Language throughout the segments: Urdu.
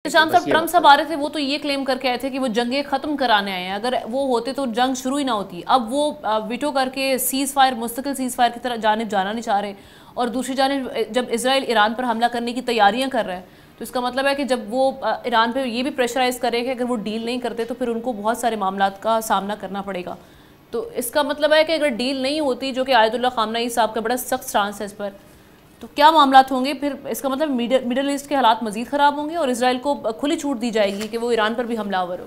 شام صاحب ٹرمپ صاحب آ رہے تھے وہ تو یہ کلیم کر کے آئے تھے کہ وہ جنگیں ختم کرانے آئے ہیں، اگر وہ ہوتے تو جنگ شروع ہی نہ ہوتی. اب وہ ویٹو کر کے سیز فائر، مستقل سیز فائر کی طرح جانب جانا نہیں چاہ رہے، اور دوسری جانب جب اسرائیل ایران پر حملہ کرنے کی تیاریاں کر رہا ہے تو اس کا مطلب ہے کہ جب وہ ایران پہ یہ بھی پریشرائز کرے کہ اگر وہ ڈیل نہیں کرتے تو پھر ان کو بہت سارے معاملات کا سامنا کرنا پڑے گا. تو اس کا مطلب ہے کہ اگر ڈیل نہیں ہوتی، جو کہ آیت اللہ خامنہئی صاحب کا بڑا سخت سٹانس ہے اس پر، تو کیا معاملات ہوں گے پھر؟ اس کا مطلب میڈل ایسٹ کے حالات مزید خراب ہوں گے اور اسرائیل کو کھلی چھوٹ دی جائے گی کہ وہ ایران پر بھی حملہ آور ہو.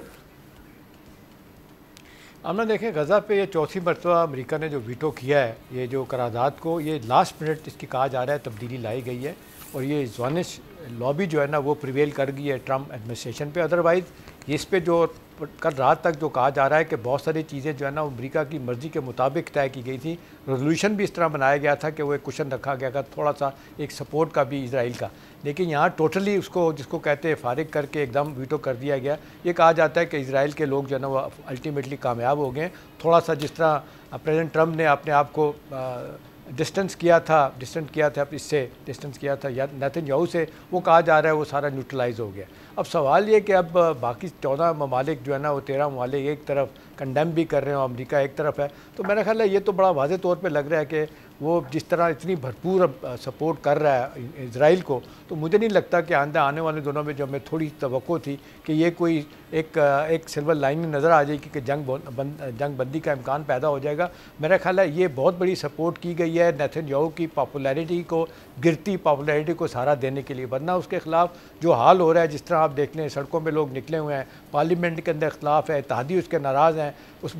ہم دیکھیں غزہ پہ یہ چوتھی مرتبہ امریکہ نے جو ویٹو کیا ہے، یہ جو قرارداد کو، یہ لاسٹ منٹ اس کی کہا جا رہا ہے تبدیلی لائی گئی ہے، اور یہ زونش لابی جو ہے نا وہ پریویل کر گئی ہے ٹرمپ ایڈمنسٹریشن پہ. ادروائز اس پہ جو کل رات تک جو کہا جا رہا ہے کہ بہت ساری چیزیں جو ہے نا امریکہ کی مرضی کے مطابق طے کی گئی تھی. ریزولوشن بھی اس طرح بنایا گیا تھا کہ وہ ایک کوشچن رکھا گیا تھا تھوڑا سا ایک سپورٹ کا بھی اسرائیل کا، لیکن یہاں ٹوٹلی اس کو جس کو کہتے ہیں فارغ کر کے ایک دم ویٹو کر دیا گیا. یہ کہا جاتا ہے کہ اسرائیل کے لوگ جو ہے نا وہ الٹیمیٹلی کامیاب ہو گئے. تھوڑا سا جس طرح پریزیڈنٹ ٹرمپ نے اپنے آپ کو ڈسٹنس کیا تھا اس سے ڈسٹنس کیا تھا نیتن یاہو سے، وہ کہا جا رہا ہے وہ سارا نیوٹرلائز ہو گیا. اب سوال یہ کہ اب باقی 14 ممالک جو ہے نا وہ 13 ممالک ایک طرف کنڈیم بھی کر رہے ہیں اور امریکہ ایک طرف ہے، تو میرا خیال ہے یہ تو بڑا واضح طور پہ لگ رہا ہے کہ وہ جس طرح اتنی بھرپور سپورٹ کر رہا ہے اسرائیل کو، تو مجھے نہیں لگتا کہ آنے والے دنوں میں جو ہمیں تھوڑی توقع تھی کہ یہ کوئی ایک سلور لائن نظر آ جائے گی کہ جنگ بندی کا امکان پیدا ہو جائے گا. میرا خیال ہے یہ بہت بڑی سپورٹ کی گئی ہے نیتن یاہو کی پاپولیرٹی کو، گرتی پاپولیرٹی کو سہارا دینے کے لیے، ورنہ اس کے خلاف جو حال ہو رہا ہے، جس طرح آپ دیکھ لیں سڑکوں میں لوگ نکلے ہوئے ہیں، پارلیمنٹ کے اندر اختلاف ہے، اتحادی اس کے ناراض ہیں، اس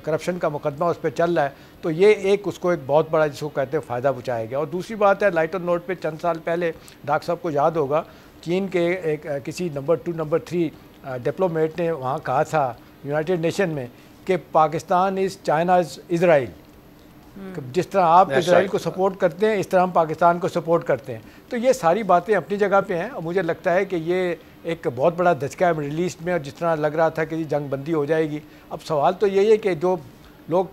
کرپشن کا مقدمہ اس پہ چل رہا ہے، تو یہ اس کو ایک بہت بڑا جس کو کہتے ہیں فائدہ پہنچایا گیا. اور دوسری بات ہے لائٹر نوٹ پہ چند سال پہلے ڈاکٹر صاحب کو یاد ہوگا چین کے ایک کسی نمبر 2 نمبر 3 ڈپلومیٹ نے وہاں کہا تھا یونائٹڈ نیشن میں کہ پاکستان از چائنا از اسرائیل. جس طرح آپ اسرائیل کو سپورٹ کرتے ہیں اس طرح ہم پاکستان کو سپورٹ کرتے ہیں. تو یہ ساری باتیں اپنی جگہ پہ ہیں، اور مجھے لگتا ہے کہ یہ ایک بہت بڑا دھچکا ہے مڈل ایسٹ میں، اور جس طرح لگ رہا تھا کہ جنگ بندی ہو جائے گی. اب سوال تو یہی ہے کہ جو لوگ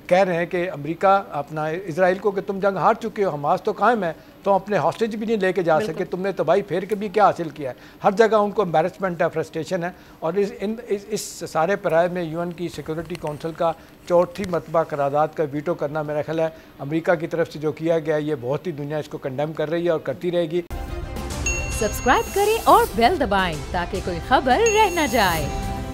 کہہ رہے ہیں کہ امریکہ اپنا اسرائیل کو کہ تم جنگ ہار چکے ہو، حماس تو قائم ہے، تو اپنے ہاسٹیج بھی نہیں لے کے جا سکے، تم نے تباہی پھیر کے بھی کیا حاصل کیا ہے. ہر جگہ ان کو امبیرسمنٹ ہے، فرسٹریشن ہے. اور اس سارے پیرائے میں UN کی سیکورٹی کونسل کا چوتھی مرتبہ قرارداد کا ویٹو کرنا، میرا خیال ہے امریکہ کی طرف سے جو کیا گیا یہ بہت ہی دنیا اس کو کنڈیم کر رہی ہے اور کرتی رہے گی. سبسکرائب کریں اور بیل دبائیں تاکہ کوئی خبر رہ نہ جائے.